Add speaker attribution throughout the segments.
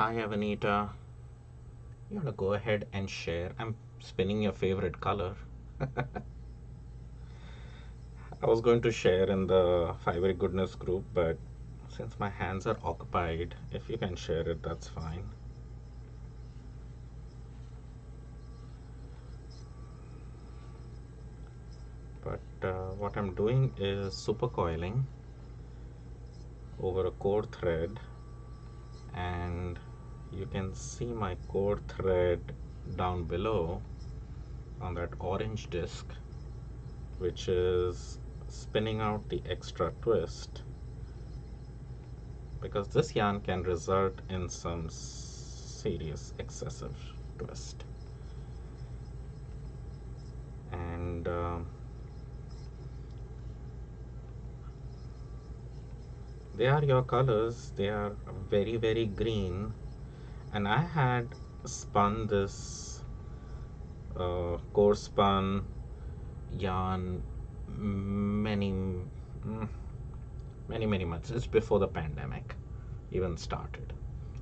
Speaker 1: Hi, Avanita. You want to go ahead and share? I'm spinning your favorite color. I was going to share in the Fibery Goodness group, but since my hands are occupied, if you can share it, that's fine. But what I'm doing is supercoiling over a core thread, and you can see my core thread down below on that orange disc, which is spinning out the extra twist, because this yarn can result in some serious excessive twist. And they are your colors, they are very, very green. And I had spun this core spun yarn many, many months. It's before the pandemic even started.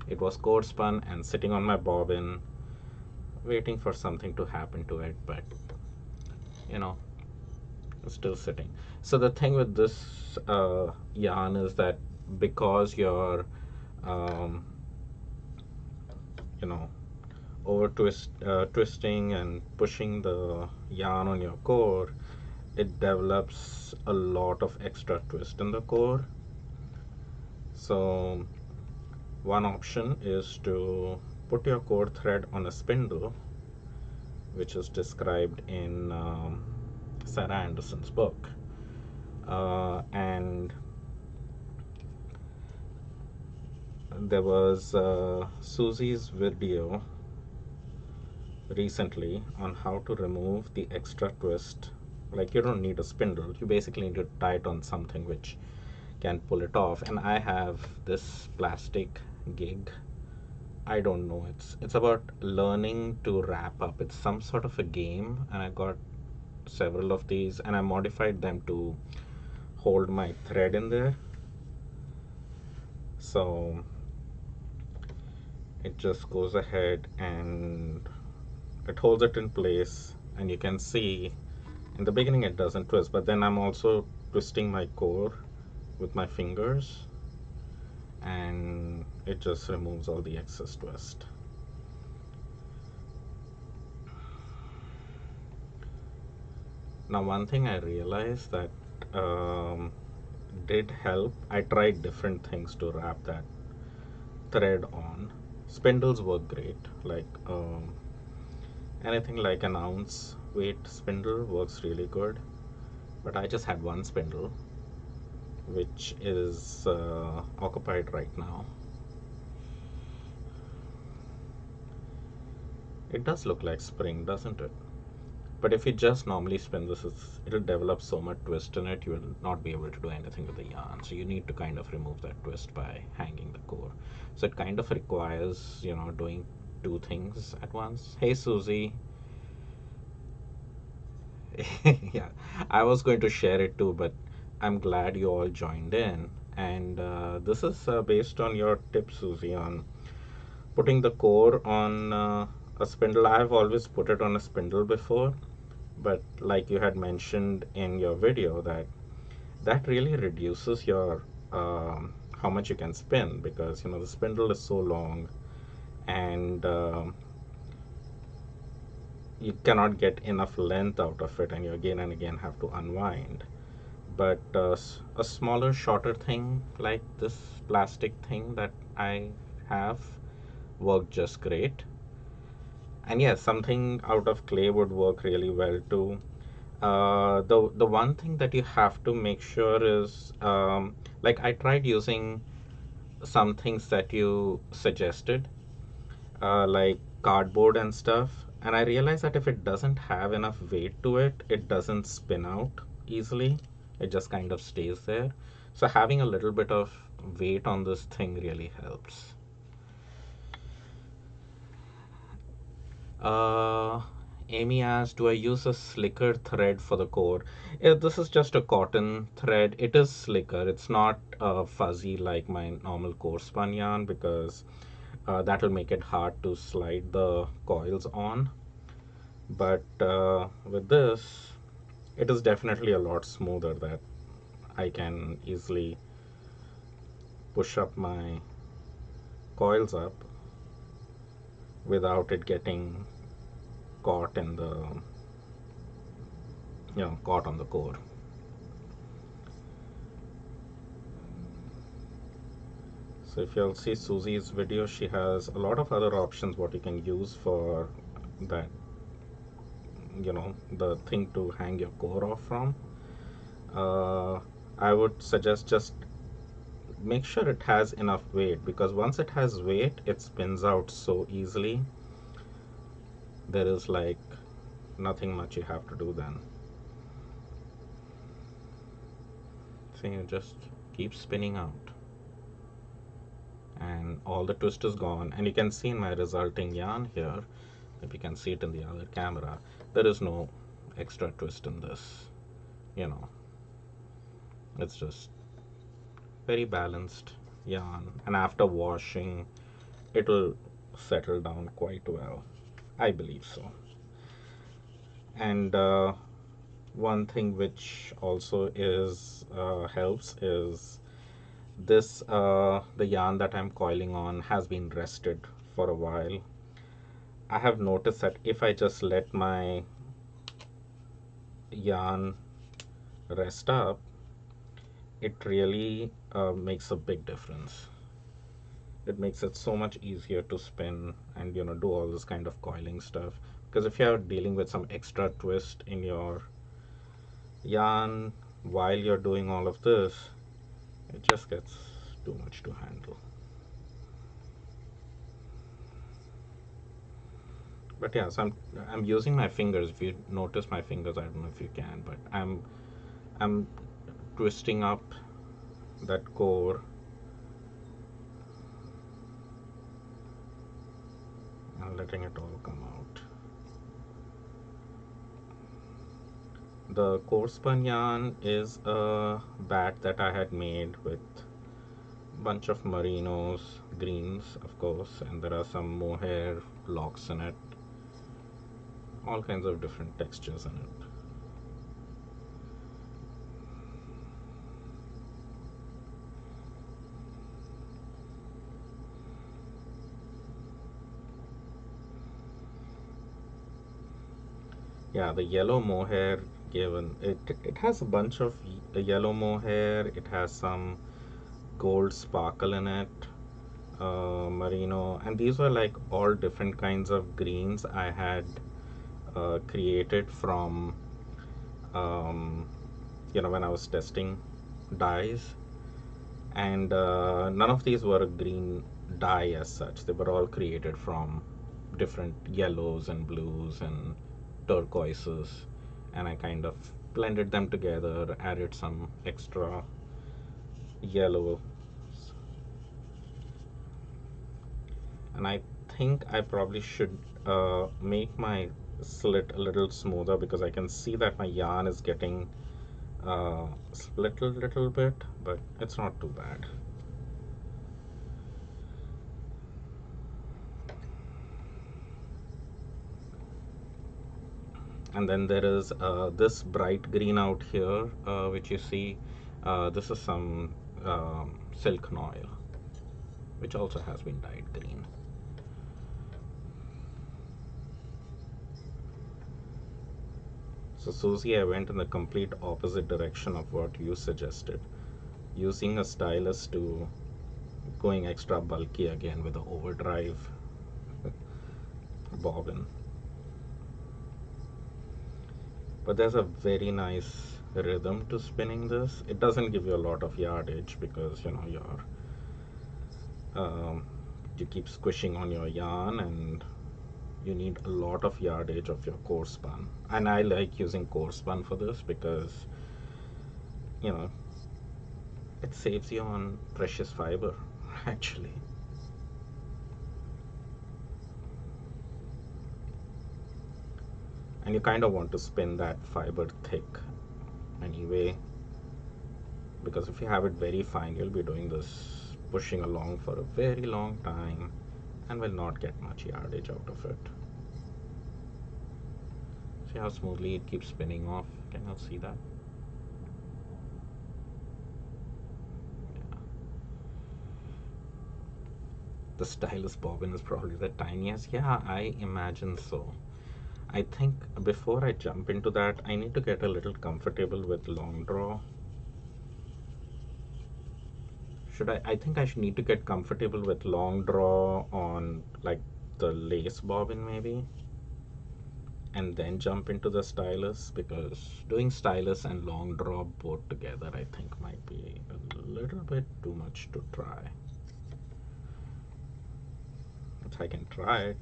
Speaker 1: It was core spun and sitting on my bobbin, waiting for something to happen to it, but you know, still sitting. So the thing with this yarn is that because you're, um, you know, twisting and pushing the yarn on your core, it develops a lot of extra twist in the core. So one option is to put your core thread on a spindle, which is described in Sarah Anderson's book. And there was Susie's video recently on how to remove the extra twist. Like, you don't need a spindle, you basically need to tie it on something which can pull it off. And I have this plastic gig. I don't know, it's about learning to wrap up. It's some sort of a game, and I got several of these and I modified them to hold my thread in there. So it just goes ahead and it holds it in place, and you can see in the beginning it doesn't twist, but then I'm also twisting my core with my fingers, and it just removes all the excess twist. Now, one thing I realized that um, did help, I tried different things to wrap that thread on. Spindles work great, like anything like an ounce weight spindle works really good, but I just had one spindle which is occupied right now. It does look like spring, doesn't it? But if you just normally spin this, it'll develop so much twist in it, you will not be able to do anything with the yarn. So you need to kind of remove that twist by hanging the core. So it kind of requires, doing two things at once. Hey, Susie. Yeah, I was going to share it too, but I'm glad you all joined in. And this is based on your tip, Susie, on putting the core on a spindle. I've always put it on a spindle before, but like you had mentioned in your video, that really reduces your how much you can spin, because the spindle is so long, and you cannot get enough length out of it, and you again and again have to unwind. But a smaller, shorter thing like this plastic thing that I have worked just great. And yes, something out of clay would work really well too. The one thing that you have to make sure is, like, I tried using some things that you suggested, like cardboard and stuff, and I realized that if it doesn't have enough weight to it, it doesn't spin out easily. It just kind of stays there. So having a little bit of weight on this thing really helps. Uh, Amy asked, do I use a slicker thread for the core? This is just a cotton thread. It is slicker. It's not fuzzy like my normal core spun yarn, because That'll make it hard to slide the coils on. But with this, it is definitely a lot smoother, that I can easily push up my coils up without it getting caught in the, caught on the core. So if you'll see Susie's video, she has a lot of other options what you can use for that, the thing to hang your core off from. uh, I would suggest just make sure it has enough weight, because once it has weight, it spins out so easily. There is like nothing much you have to do then. So you just keep spinning out, and all the twist is gone. And you can see in my resulting yarn here, if you can see it in the other camera, there is no extra twist in this. It's just very balanced yarn, and after washing, it'll settle down quite well. I believe so. And one thing which also is helps is this, the yarn that I'm coiling on has been rested for a while. I have noticed that if I just let my yarn rest up, it really makes a big difference. It makes it so much easier to spin and do all this kind of coiling stuff. Because if you're dealing with some extra twist in your yarn while you're doing all of this, it just gets too much to handle. But yeah, so I'm using my fingers. If you notice my fingers, I don't know if you can, but I'm twisting up that core and letting it all come out. The core spun yarn is a bat that I had made with a bunch of merinos, greens, of course, and there are some mohair locks in it, all kinds of different textures in it. Yeah, the yellow mohair given it has a bunch of yellow mohair. It has some gold sparkle in it, merino, and these were like all different kinds of greens I had created from, um, when I was testing dyes, and none of these were a green dye as such. They were all created from different yellows and blues and turquoises, and I kind of blended them together, added some extra yellow, and I think I probably should make my slit a little smoother, because I can see that my yarn is getting split a little bit, but it's not too bad. And then there is this bright green out here, which you see. This is some silk noil, which also has been dyed green. So Susie, I went in the complete opposite direction of what you suggested, using a stylus to going extra bulky again with the overdrive bobbin. But there's a very nice rhythm to spinning this. It doesn't give you a lot of yardage, because um, you keep squishing on your yarn, and you need a lot of yardage of your core spun. And I like using core spun for this, because you know it saves you on precious fiber actually. And you kind of want to spin that fiber thick anyway, because if you have it very fine, you'll be doing this pushing along for a very long time, and will not get much yardage out of it. See how smoothly it keeps spinning off? Can you see that? Yeah. The stylus bobbin is probably the tiniest. Yeah, I imagine so. I think before I jump into that, I need to get a little comfortable with long draw. I think I should need to get comfortable with long draw on like the lace bobbin maybe, and then jump into the stylus, because doing stylus and long draw both together I think might be a little bit too much to try. But I can try it.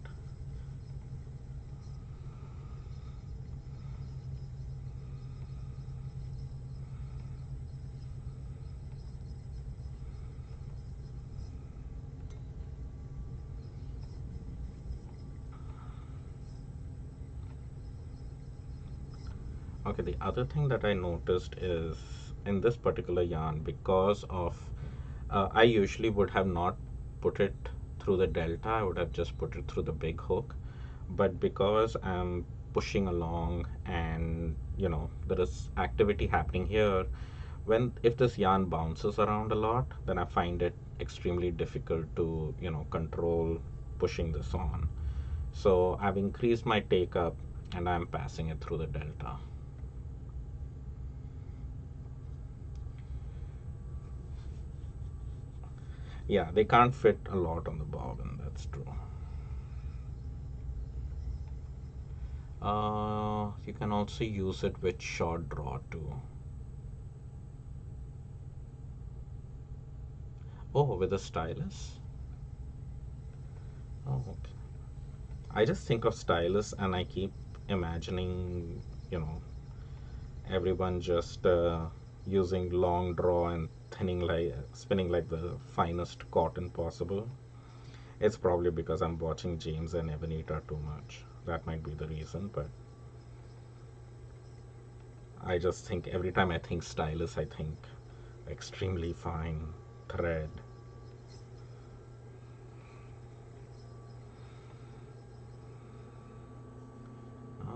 Speaker 1: Okay, the other thing that I noticed is in this particular yarn, because of I usually would have not put it through the delta, I would have just put it through the big hook. But because I'm pushing along and there is activity happening here, when if this yarn bounces around a lot, then I find it extremely difficult to control pushing this on. So I've increased my take up and I'm passing it through the delta. Yeah, they can't fit a lot on the bobbin, that's true. You can also use it with short draw too. Oh, with a stylus? Oh, okay. I just think of stylus and I keep imagining, you know, everyone just using long draw and spinning like the finest cotton possible. It's probably because I'm watching James and Evanita too much. That might be the reason, but I just think every time I think stylus, I think extremely fine thread.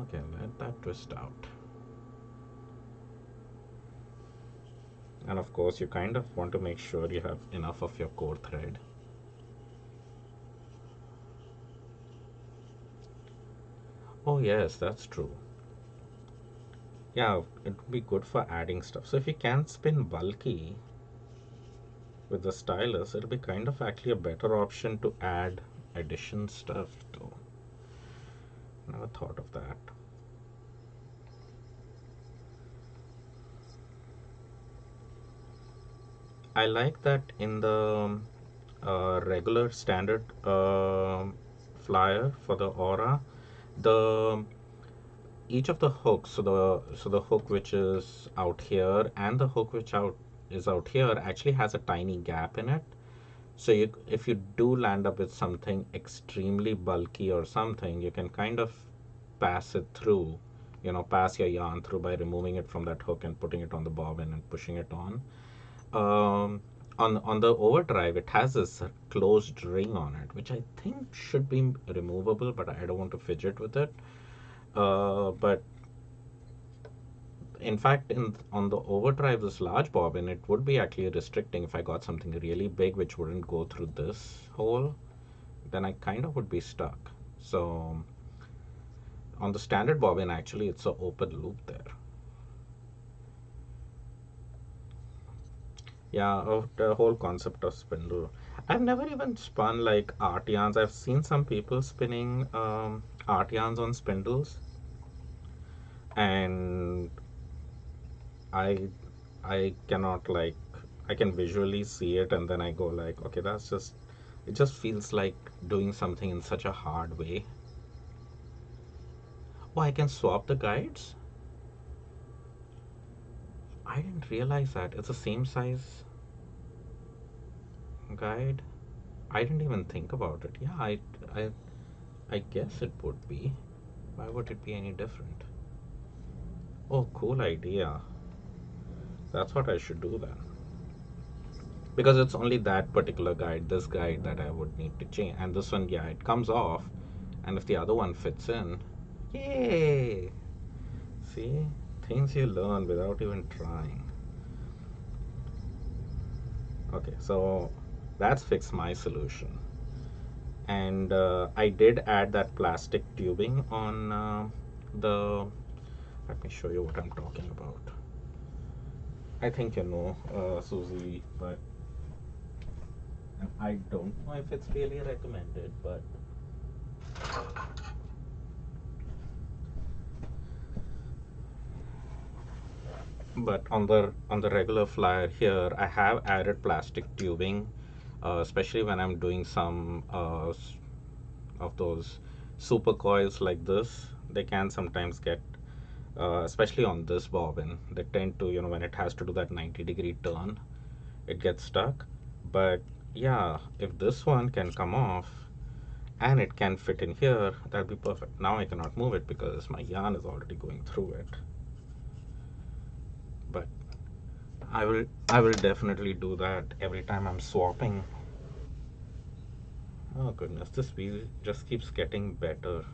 Speaker 1: Okay, let that twist out. And of course, you kind of want to make sure you have enough of your core thread. Oh, yes, that's true. Yeah, it would be good for adding stuff. So if you can spin bulky with the stylus, it'll be kind of actually a better option to add addition stuff to. Never thought of that. I like that in the regular standard flyer for the aura, the each of the hooks, so the hook which is out here and the hook which out is out here actually has a tiny gap in it. So if you do land up with something extremely bulky or something, you can kind of pass it through, pass your yarn through by removing it from that hook and putting it on the bobbin and pushing it on. Um, on the overdrive, it has this closed ring on it, which I think should be removable, but I don't want to fidget with it. But in fact, in on the overdrive, this large bobbin, it would be actually restricting if I got something really big which wouldn't go through this hole, then I kind of would be stuck. So on the standard bobbin, actually, it's an open loop there. Yeah, of the whole concept of spindle. I've never even spun like art yarns. I've seen some people spinning art yarns on spindles, and I I cannot like I can visually see it, and then I go like, okay, that's just it just feels like doing something in such a hard way. Oh, I can swap the guides? I didn't realize that. It's the same size guide. I didn't even think about it. Yeah, I I guess it would be. Why would it be any different? Oh, cool idea. That's what I should do then. because it's only that particular guide, this guide, that I would need to change. And this one, yeah, it comes off. And if the other one fits in, yay! See, things you learn without even trying. Okay, so that's fixed my solution. And I did add that plastic tubing on the. Let me show you what I'm talking about. I think you know, Susie, but and I don't know if it's really recommended, but on the regular flyer here, I have added plastic tubing, especially when I'm doing some of those super coils like this. They can sometimes get, especially on this bobbin, they tend to, when it has to do that 90-degree turn, it gets stuck. But yeah, if this one can come off and it can fit in here, that'll be perfect. Now I cannot move it because my yarn is already going through it. But I will definitely do that every time I'm swapping. Oh goodness, this wheel just keeps getting better.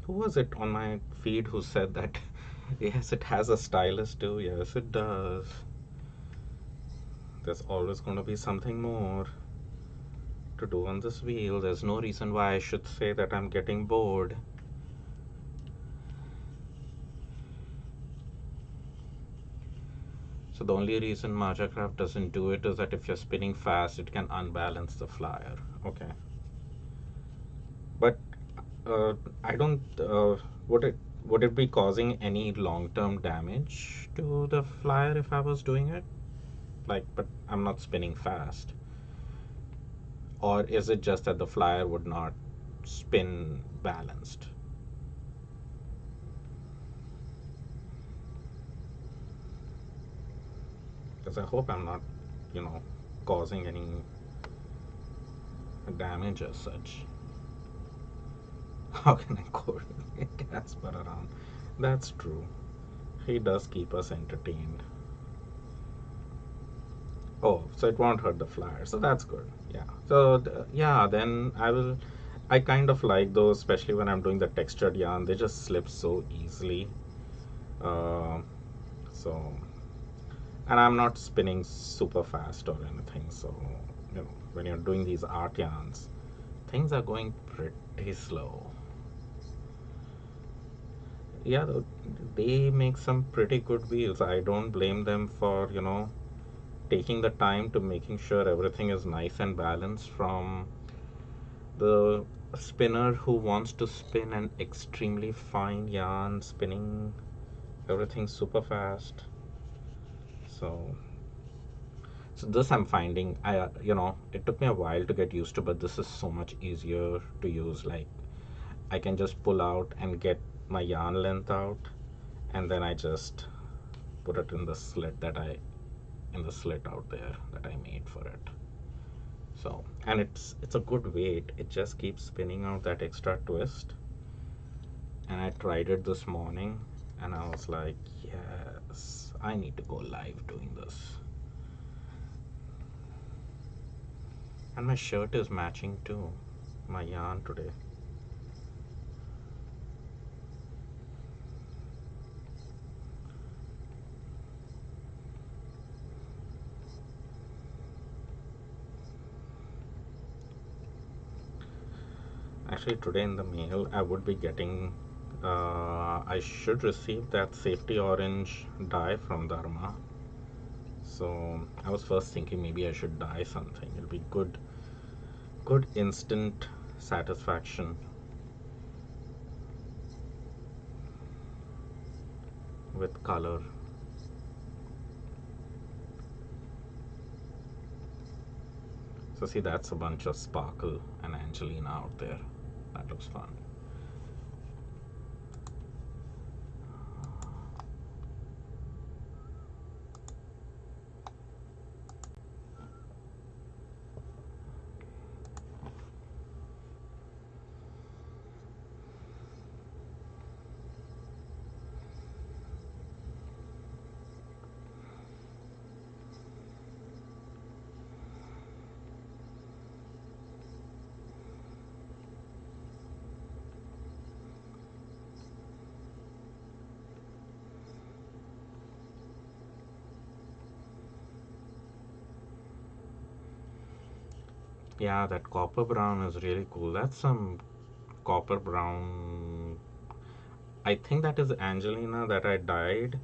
Speaker 1: Who was it on my feed who said that? Yes, it has a stylus too. Yes, it does. There's always going to be something more to do on this wheel. There's no reason why I should say that I'm getting bored. So the only reason Majacraft doesn't do it is that if you're spinning fast, it can unbalance the flyer. Okay. But uh, I don't. Would it be causing any long-term damage to the flyer if I was doing it? Like, but I'm not spinning fast. Or is it just that the flyer would not spin balanced? Because I hope I'm not, causing any damage as such. How can I go Casper around? That's true. He does keep us entertained. Oh, so it won't hurt the flyer. So that's good. Yeah. So yeah, then I kind of like those, especially when I'm doing the textured yarn. They just slip so easily. Uh, so, and I'm not spinning super fast or anything. So, when you're doing these art yarns, things are going pretty slow. Yeah, they make some pretty good wheels. I don't blame them for, taking the time to making sure everything is nice and balanced, from the spinner who wants to spin an extremely fine yarn, spinning everything super fast. So, so this I'm finding, it took me a while to get used to, but this is so much easier to use. Like, I can just pull out and get my yarn length out, and then I just put it in the slit out there that I made for it. So, and it's a good weight. It just keeps spinning out that extra twist. And I tried it this morning and I was like, yes, I need to go live doing this. And my shirt is matching too, my yarn today. Actually, today in the mail, I would be getting, I should receive that safety orange dye from Dharma. So I was first thinking maybe I should dye something. It'll be good instant satisfaction with color. So see, that's a bunch of Sparkle and Angelina out there. That looks fun. Yeah, that copper brown is really cool. That's some copper brown. I think that is Angelina that I dyed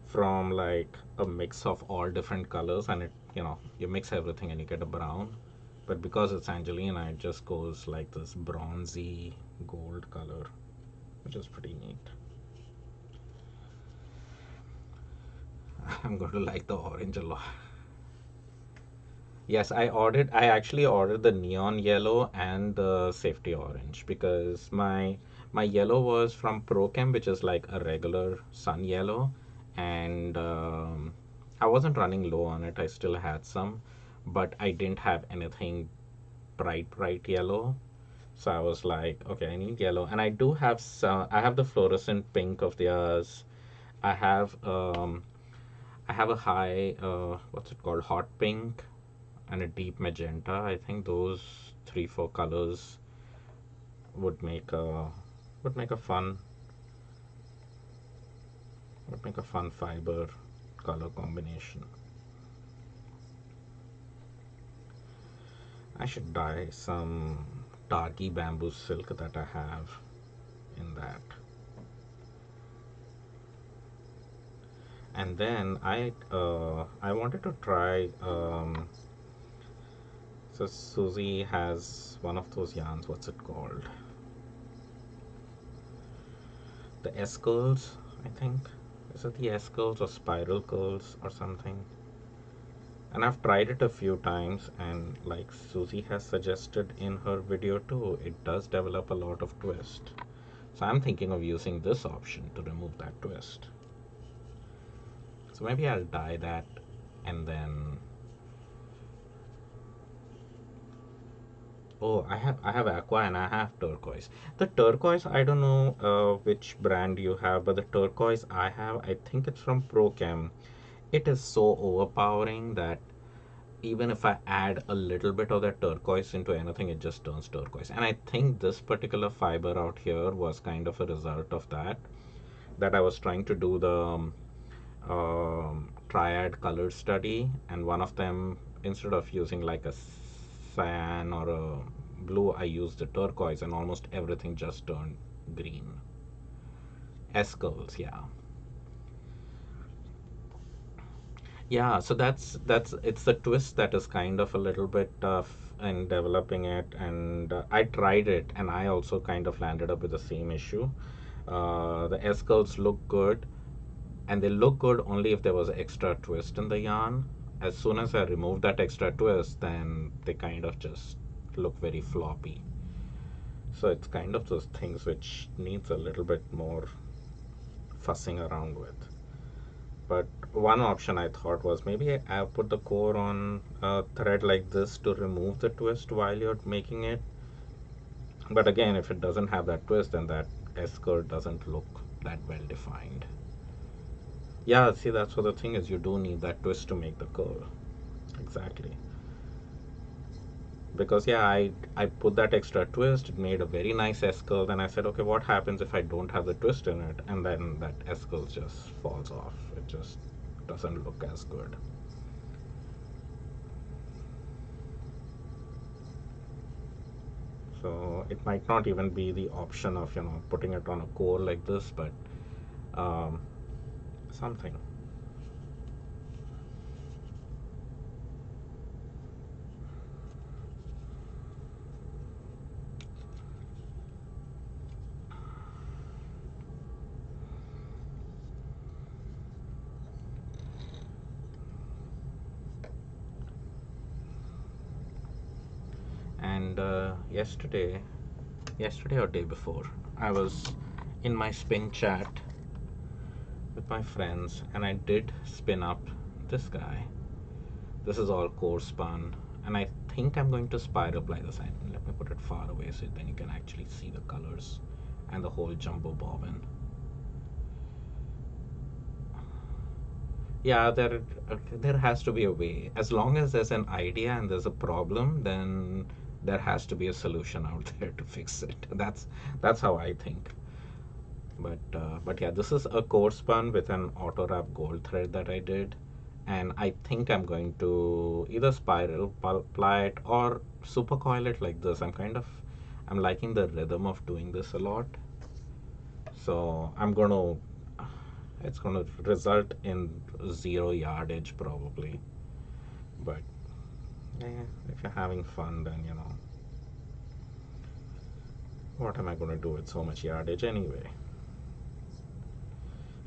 Speaker 1: from like a mix of all different colors, and you mix everything and you get a brown. But because it's Angelina, it just goes like this bronzy gold color, which is pretty neat. I'm going to like the orange a lot. Yes, I actually ordered the neon yellow and the safety orange because my yellow was from Prochem, which is like a regular sun yellow, and I wasn't running low on it. I still had some, but I didn't have anything bright yellow. So I was like, okay, I need yellow, and I do have some. I have the fluorescent pink of theirs. I have um I have a high what's it called, hot pink, and a deep magenta. I think those three, four colors would make a would make a fun would make a fun fiber color combination. I should dye some darky bamboo silk that I have in that. And then I wanted to try so Susie has one of those yarns, what's it called? The S curls, I think. Is it the S curls or spiral curls or something? And I've tried it a few times, and like Susie has suggested in her video too, it does develop a lot of twist. So I'm thinking of using this option to remove that twist. So maybe I'll dye that, and then oh, I have aqua and I have turquoise. The turquoise, I don't know which brand you have, but the turquoise I have, I think it's from Prochem. It is so overpowering that even if I add a little bit of that turquoise into anything, it just turns turquoise. And I think this particular fiber out here was kind of a result of that. That I was trying to do the triad color study, and one of them, instead of using like a cyan or a blue, I used the turquoise, and almost everything just turned green. Escals, yeah. Yeah, so that's it's the twist that is kind of a little bit tough in developing it, and I tried it, and I also kind of landed up with the same issue. The S curls look good, and they look good only if there was an extra twist in the yarn. As soon as I remove that extra twist, then they kind of just look very floppy. So it's kind of those things which needs a little bit more fussing around with. But one option I thought was maybe I put the core on a thread like this to remove the twist while you're making it. But again, if it doesn't have that twist, then that S curve doesn't look that well defined. Yeah, see, that's what the thing is. You do need that twist to make the curl. Exactly. Because yeah, I put that extra twist. It made a very nice S curl. Then I said, okay, what happens if I don't have the twist in it? And then that S curl just falls off. It just doesn't look as good. So it might not even be the option of putting it on a core like this, but um, something. And yesterday or day before, I was in my spin chat with my friends, and I did spin up this guy. This is all core spun, and I think I'm going to spiral ply this. Let me put it far away so then you can actually see the colors and the whole jumbo bobbin. Yeah, there has to be a way. As long as there's an idea and there's a problem, then there has to be a solution out there to fix it. That's how I think. But yeah, this is a core spun with an auto wrap gold thread that I did, And I think I'm going to either spiral ply it or super coil it like this. I'm liking the rhythm of doing this a lot. So it's gonna result in zero yardage probably. But if you're having fun, then what am I gonna do with so much yardage anyway?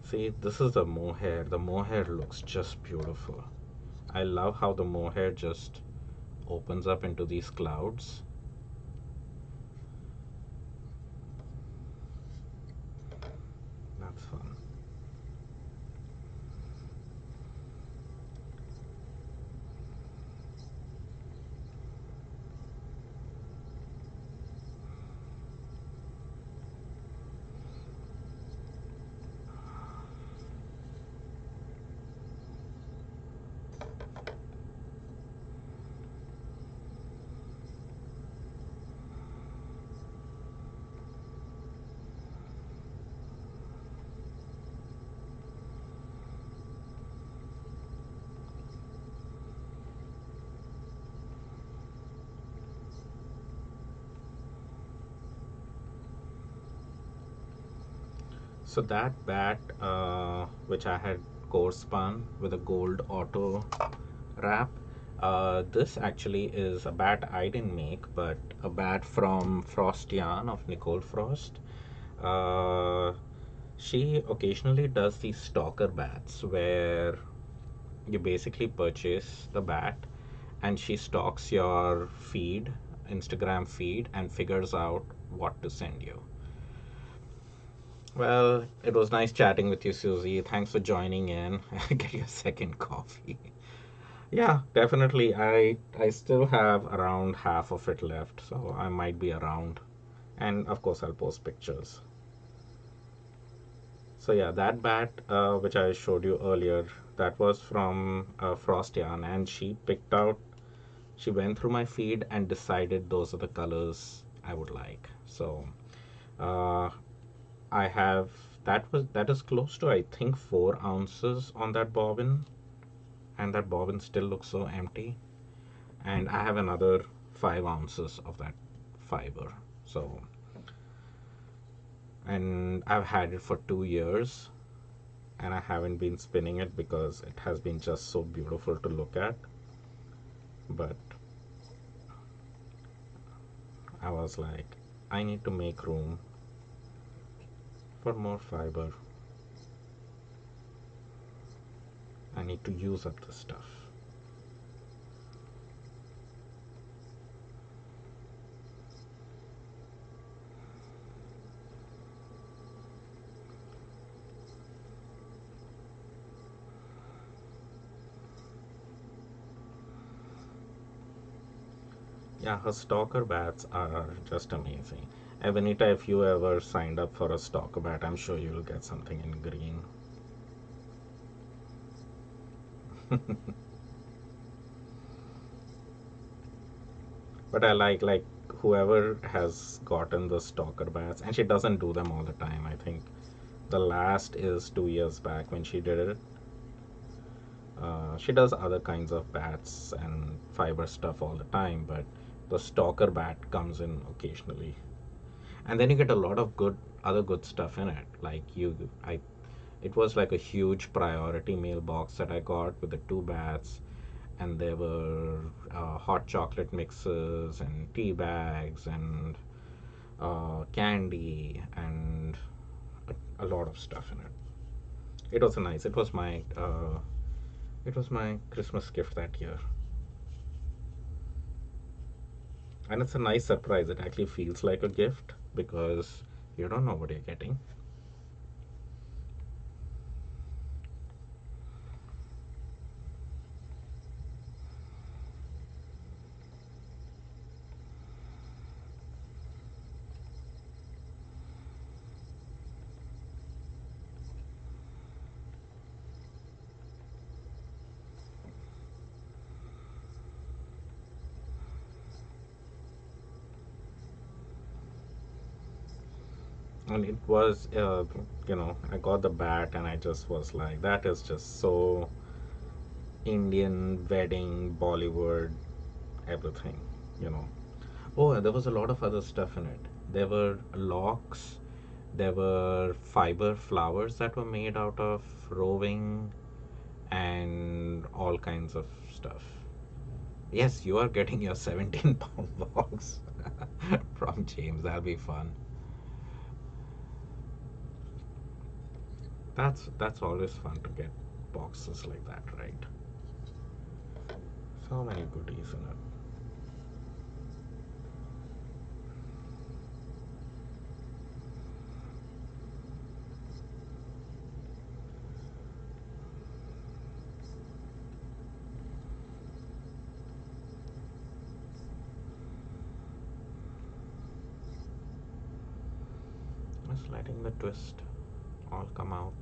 Speaker 1: See, this is the mohair. The mohair looks just beautiful. I love how the mohair just opens up into these clouds. That's fun. So that bat, which I had core spun with a gold auto wrap, this actually is a bat I didn't make, but a bat from Frost Yarn of Nicole Frost. Uh, she occasionally does these stalker bats where you basically purchase the bat and she stalks your feed, Instagram feed, and figures out what to send you. Well, it was nice chatting with you, Susie. Thanks for joining in. Get your second coffee. Yeah, definitely. I still have around half of it left, so I might be around. And of course, I'll post pictures. So yeah, that bat, which I showed you earlier, that was from Frost Yarn, and she went through my feed and decided those are the colors I would like. So uh, I have that is close to I think 4 ounces on that bobbin, and that bobbin still looks so empty. And I have another 5 ounces of that fiber. So, and I've had it for 2 years, and I haven't been spinning it because it has been just so beautiful to look at. But I was like, I need to make room for more fiber. I need to use up the stuff. Yeah, her stalker bats are just amazing. Evanita, if you ever signed up for a stalker bat, I'm sure you'll get something in green. But I like whoever has gotten the stalker bats, and she doesn't do them all the time. I think the last is 2 years back when she did it. She does other kinds of bats and fiber stuff all the time, but the stalker bat comes in occasionally, and then you get a lot of good stuff in it. It was like a huge priority mailbox that I got with the two bats, and there were hot chocolate mixes and tea bags and candy and a lot of stuff in it. It was nice. It was my Christmas gift that year, and it's a nice surprise. It actually feels like a gift because you don't know what you're getting. And it was, I got the bat, and I just was like, that is just so Indian wedding, Bollywood, everything, you know. Oh, there was a lot of other stuff in it. There were locks, there were fiber flowers that were made out of roving and all kinds of stuff. Yes, you are getting your 17-pound box from James. That'll be fun. That's always fun to get boxes like that, right? So many goodies in it. Just letting the twist all come out.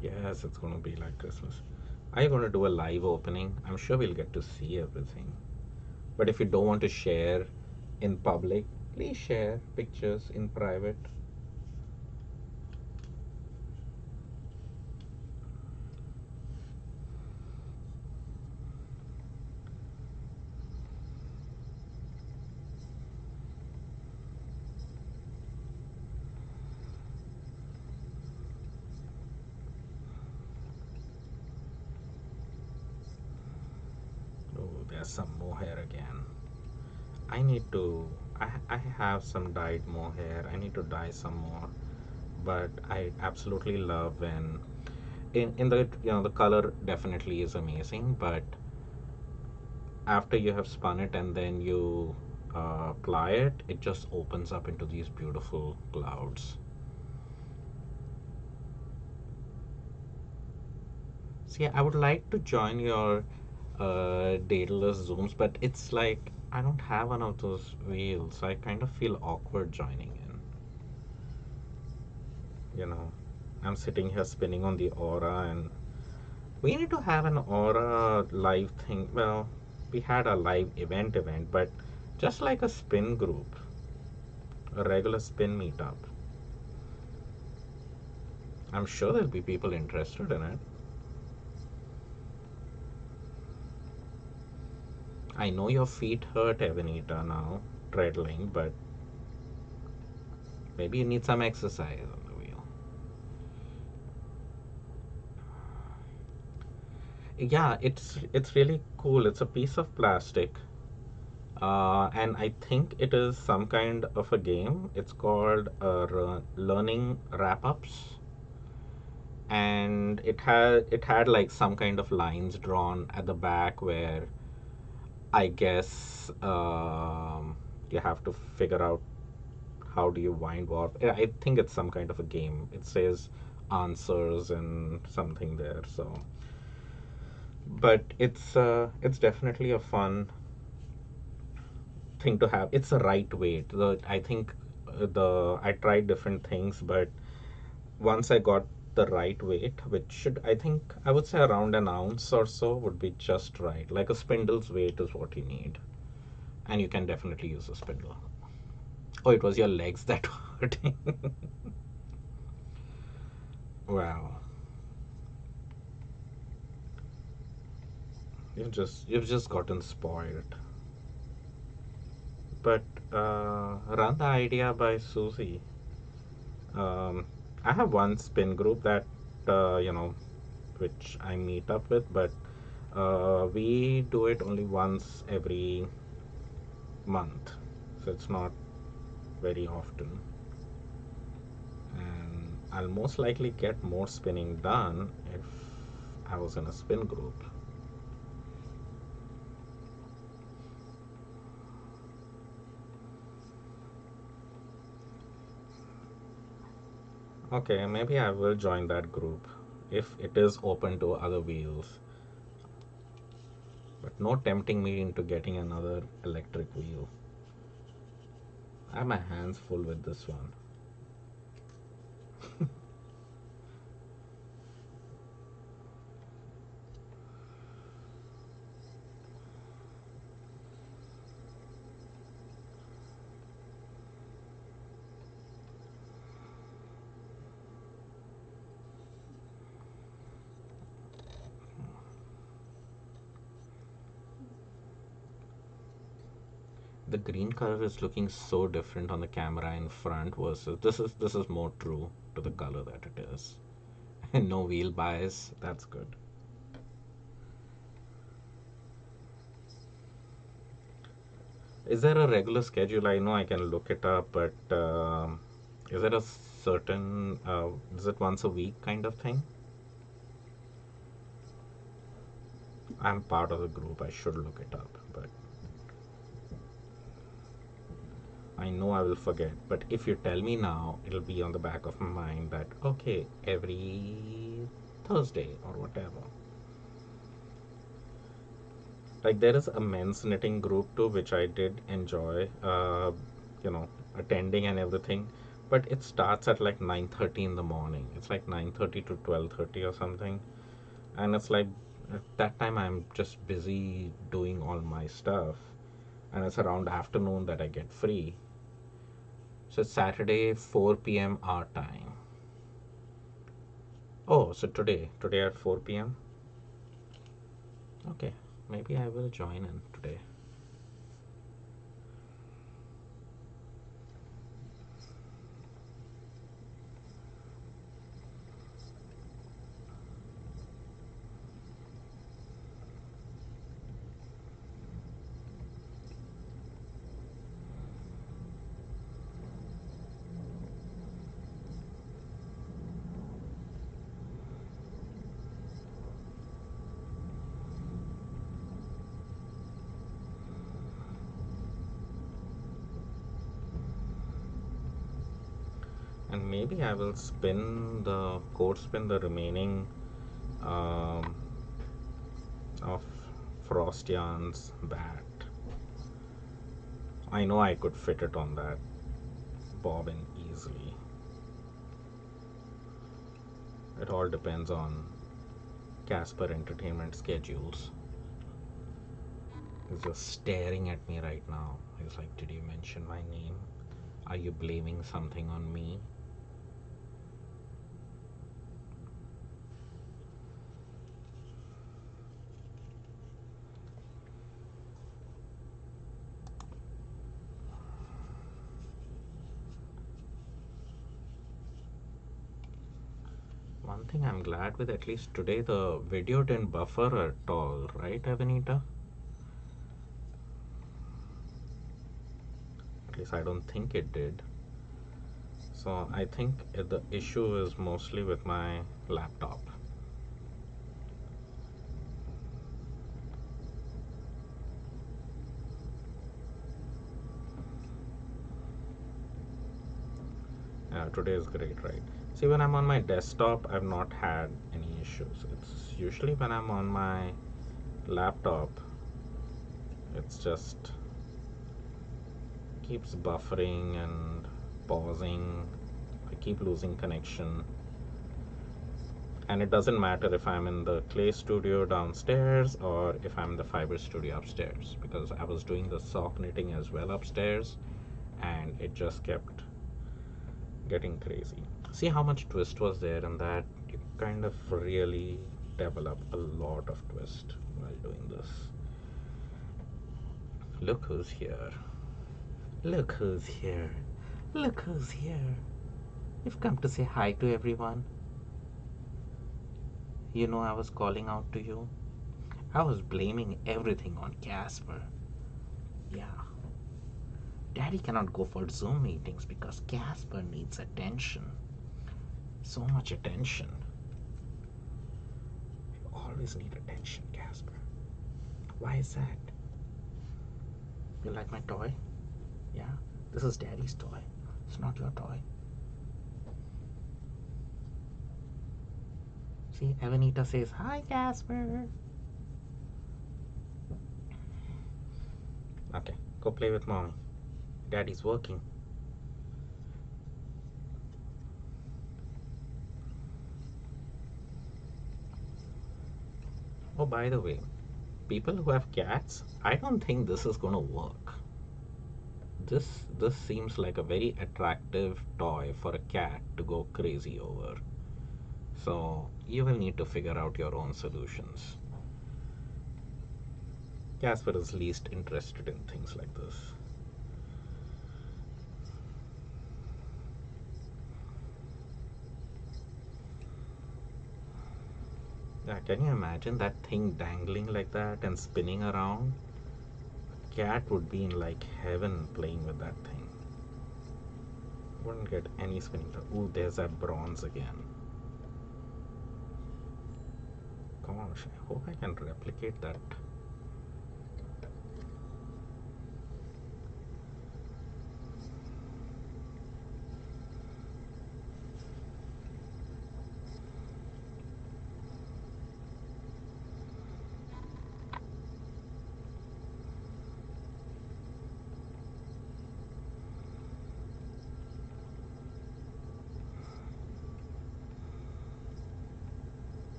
Speaker 1: Yes, it's gonna be like Christmas. Are you gonna do a live opening? I'm sure we'll get to see everything. But if you don't want to share in public, please share pictures in private. Oh, there's some mohair again. I need to. I have some dyed mohair. I need to dye some more. But I absolutely love when in the the color definitely is amazing. But after you have spun it and then you apply it, it just opens up into these beautiful clouds. See, I would like to join your Daedalus Zooms, but it's like I don't have one of those wheels. I kind of feel awkward joining in. You know, I'm sitting here spinning on the Aura, and we need to have an Aura live thing. Well, we had a live event, but just like a spin group, a regular spin meetup. I'm sure there'll be people interested in it. I know your feet hurt, Evanita, now, treadling, but maybe you need some exercise on the wheel. Yeah, it's really cool. It's a piece of plastic, and I think it is some kind of a game. It's called learning wrap-ups, and it had like some kind of lines drawn at the back where I guess you have to figure out how do you wind warp. I think it's some kind of a game. It says answers and something there. So, but it's definitely a fun thing to have. It's a right weight. I think the I tried different things, but once I got the right weight, which should I think I would say around an ounce or so would be just right. Like a spindle's weight is what you need, and you can definitely use a spindle. Oh, it was your legs that were hurting. Wow, you've just gotten spoiled. But run the idea by Susie. Um, I have one spin group that which I meet up with, but we do it only once every month, so it's not very often. And I'll most likely get more spinning done if I was in a spin group. Okay, maybe I will join that group if it is open to other wheels, but no tempting me into getting another electric wheel. I have my hands full with this one. The green color is looking so different on the camera in front versus this is more true to the color that it is. No wheel bias. That's good. Is there a regular schedule? I know I can look it up, but is there a certain, is it once a week kind of thing? I'm part of the group. I should look it up, but I know I will forget. But if you tell me now, it'll be on the back of my mind that, okay, every Thursday or whatever. Like there is a men's knitting group too, which I did enjoy, you know, attending and everything. But it starts at like 9:30 in the morning. It's like 9:30 to 12:30 or something. And it's like at that time I'm just busy doing all my stuff. And it's around afternoon that I get free. So it's Saturday, 4 p.m. our time. Oh, so today at 4 p.m. Okay, maybe I will join in today. And maybe I will spin the remaining um, of Frost Yarn's bat. I know I could fit it on that bobbin easily. It all depends on Casper Entertainment schedules. He's just staring at me right now. He's like, did you mention my name? Are you blaming something on me? One thing I'm glad with, at least today, the video didn't buffer at all, right, Avenita? At least I don't think it did. So I think the issue is mostly with my laptop. Yeah, today is great, right? See, when I'm on my desktop, I've not had any issues. It's usually when I'm on my laptop, it's just keeps buffering and pausing. I keep losing connection. And it doesn't matter if I'm in the clay studio downstairs or if I'm in the fiber studio upstairs, because I was doing the sock knitting as well upstairs and it just kept getting crazy. See how much twist was there in that? You kind of really develop a lot of twist while doing this. Look who's here. Look who's here. Look who's here. You've come to say hi to everyone. You know I was calling out to you. I was blaming everything on Casper. Yeah. Daddy cannot go for Zoom meetings because Casper needs attention. So much attention. You always need attention, Casper. Why is that? You like my toy? Yeah? This is Daddy's toy. It's not your toy. See, Evanita says, hi, Casper. Okay, go play with mommy. Daddy's working. Oh, by the way, people who have cats, I don't think this is gonna work. This seems like a very attractive toy for a cat to go crazy over. So you will need to figure out your own solutions. Casper is least interested in things like this. Yeah, can you imagine that thing dangling like that and spinning around? A cat would be in like heaven playing with that thing. Wouldn't get any spinning. Ooh, there's that bronze again. Gosh, I hope I can replicate that.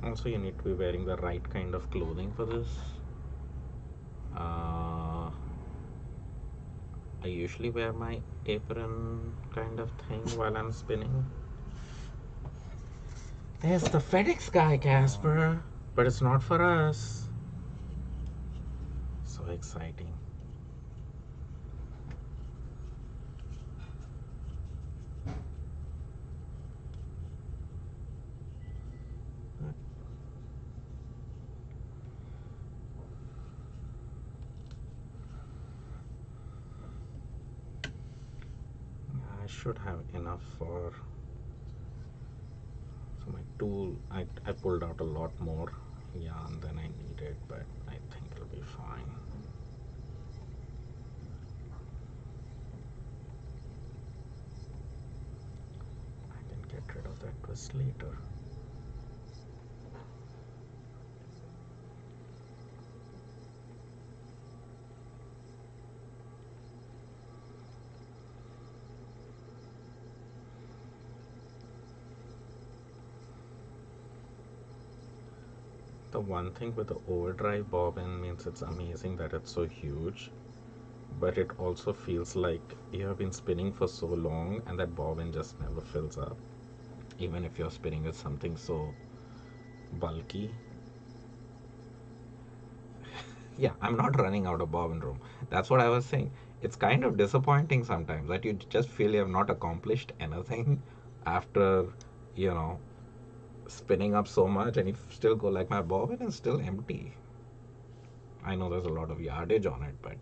Speaker 1: Also, you need to be wearing the right kind of clothing for this. Uh, I usually wear my apron kind of thing while I'm spinning. There's the FedEx guy, Casper, but it's not for us. So exciting. I should have enough for my tool. I pulled out a lot more yarn than I needed, but I think it'll be fine. I can get rid of that twist later. The one thing with the overdrive bobbin means it's amazing that it's so huge, but it also feels like you have been spinning for so long and that bobbin just never fills up, even if you're spinning with something so bulky. Yeah, I'm not running out of bobbin room. That's what I was saying. It's kind of disappointing sometimes that you just feel you have not accomplished anything after, you know, spinning up so much and you still go like my bobbin is still empty. I know there's a lot of yardage on it, but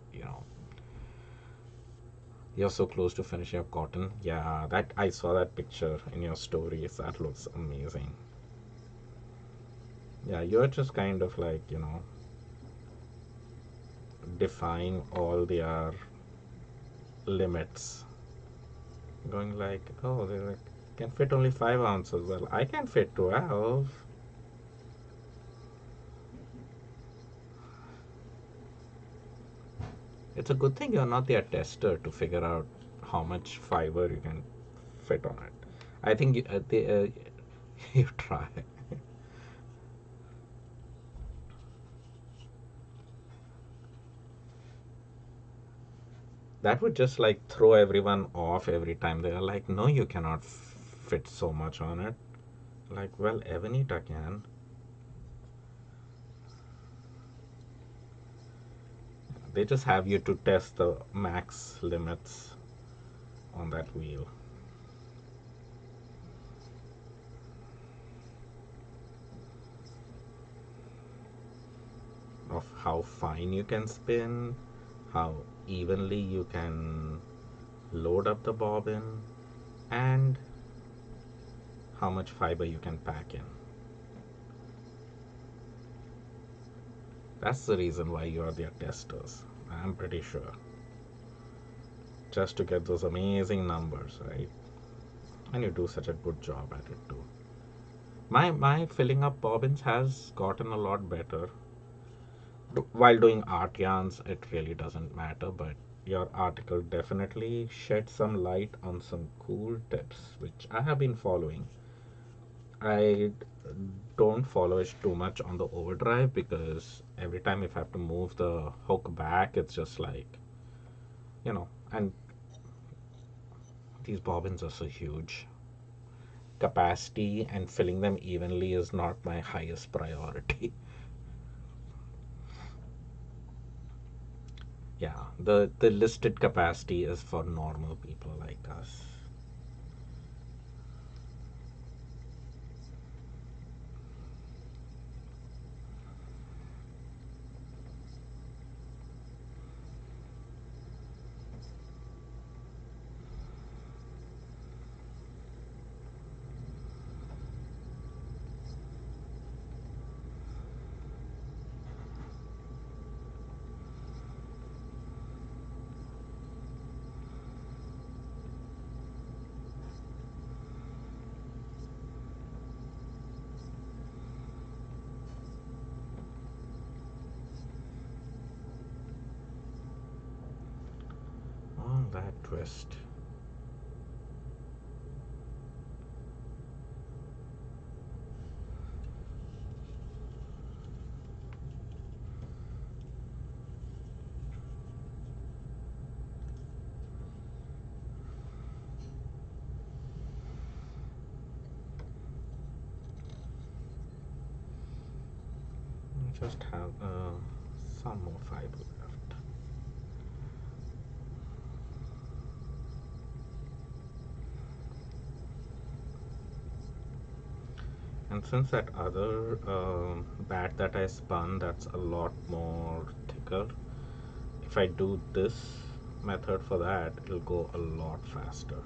Speaker 1: you're so close to finishing up cotton. Yeah, that I saw that picture in your stories. That looks amazing. Yeah, you're just kind of like, defying all their limits. Going like, oh, they like, can fit only 5 ounces. Well, I can fit 12. It's a good thing you're not their tester to figure out how much fiber you can fit on it. I think you try. That would just like throw everyone off every time. They are like, no, you cannot fit so much on it. Like, well, Evanita can. They just have you to test the max limits on that wheel of how fine you can spin, how evenly you can load up the bobbin, and how much fiber you can pack in. That's the reason why you are their testers. I'm pretty sure. Just to get those amazing numbers, right? And you do such a good job at it too. My filling up bobbins has gotten a lot better. While doing art yarns, it really doesn't matter, but your article definitely shed some light on some cool tips, which I have been following. I don't follow it too much on the overdrive because every time if I have to move the hook back, it's just like, and these bobbins are so huge. Capacity and filling them evenly is not my highest priority. Yeah, the listed capacity is for normal people like us. that twist. Just have some more fiber left. And since that other bat that I spun, that's a lot more thicker, if I do this method for that, it'll go a lot faster.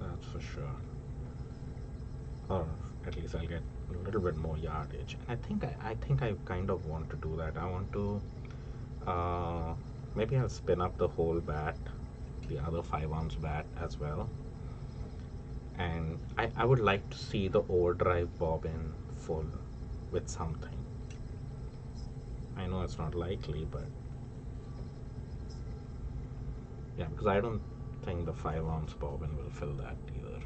Speaker 1: That's for sure. Or at least I'll get a little bit more yardage. And I think I kind of want to do that. I want to maybe I'll spin up the whole bat, the other 5-ounce bat as well. And I would like to see the overdrive bobbin full with something. I know it's not likely, but yeah, because I don't think the 5-ounce bobbin will fill that either.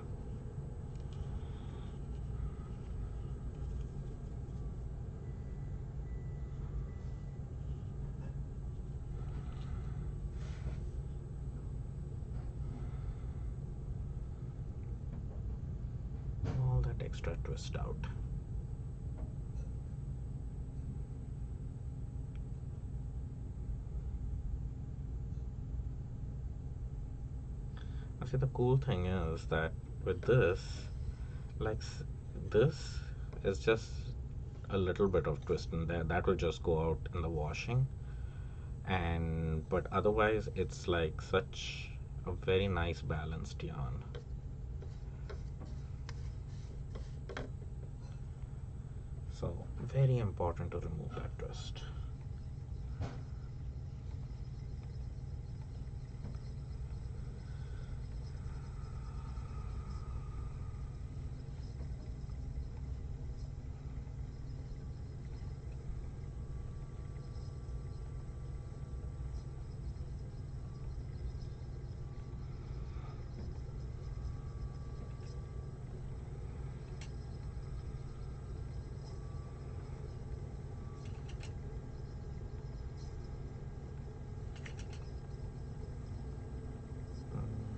Speaker 1: All that extra twist out. I see the cool thing is that with this, like this is just a little bit of twist in there that will just go out in the washing, and but otherwise it's like such a very nice balanced yarn. So very important to remove that twist.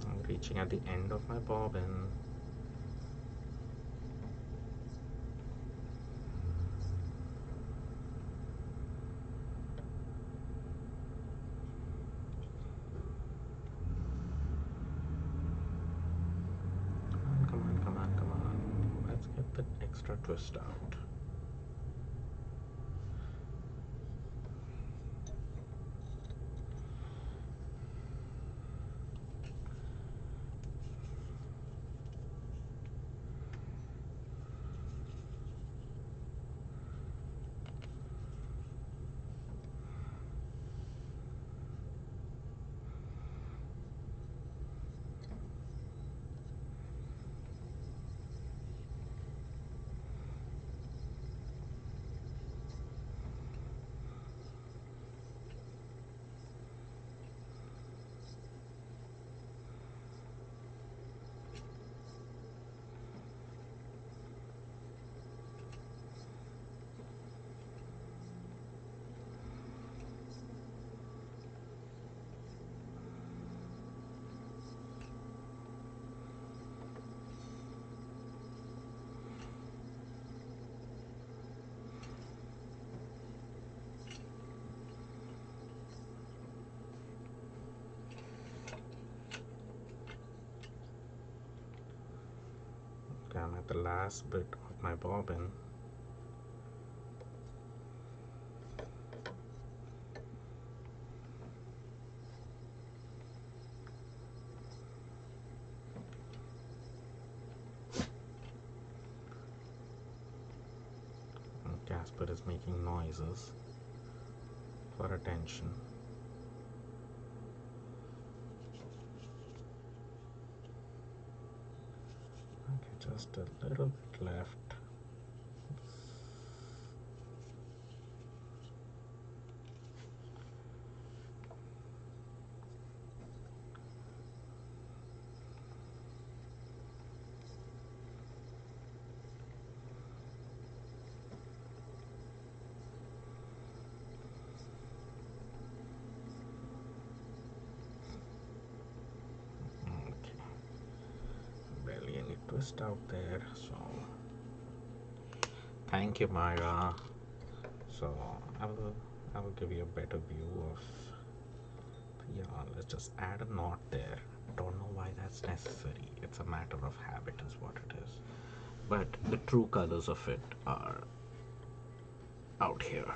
Speaker 1: I'm reaching at the end of my bobbin. Come on, come on, come on. Let's get the extra twist out. Okay, I'm at the last bit of my bobbin. Casper is making noises for attention. Okay, just a little bit left. just out there. So thank you, Myra. So I will give you a better view of, yeah, let's just add a knot there. Don't know why that's necessary. It's a matter of habit is what it is. But the true colors of it are out here.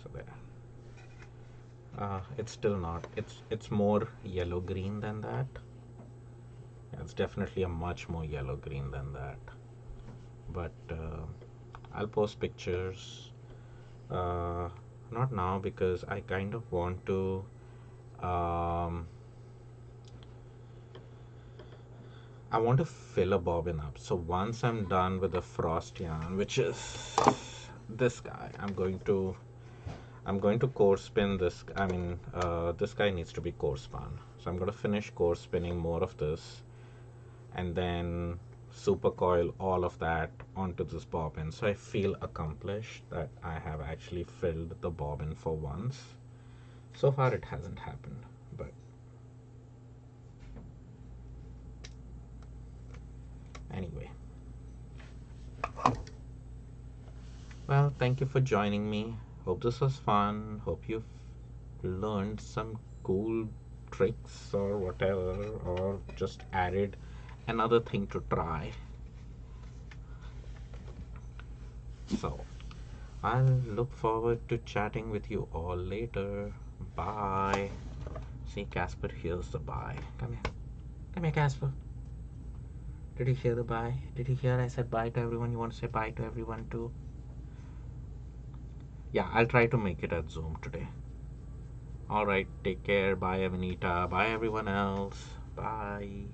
Speaker 1: So there. It's still not. It's more yellow green than that. Yeah, it's definitely a much more yellow green than that. But I'll post pictures. Uh, Not now because I kind of want to. Um, I want to fill a bobbin up. So once I'm done with the frost yarn, which is this guy, I'm going to core spin this. I mean, this guy needs to be core spun. So I'm going to finish core spinning more of this, and then super coil all of that onto this bobbin. So I feel accomplished that I have actually filled the bobbin for once. So far, it hasn't happened, but anyway. Well, thank you for joining me. Hope this was fun. Hope you've learned some cool tricks or whatever, or just added another thing to try. So, I'll look forward to chatting with you all later. Bye. See, Casper hears the bye. Come here. Come here, Casper. Did you hear the bye? Did you hear I said bye to everyone? You want to say bye to everyone too? Yeah, I'll try to make it at Zoom today. Alright, take care. Bye, Avenita. Bye, everyone else. Bye.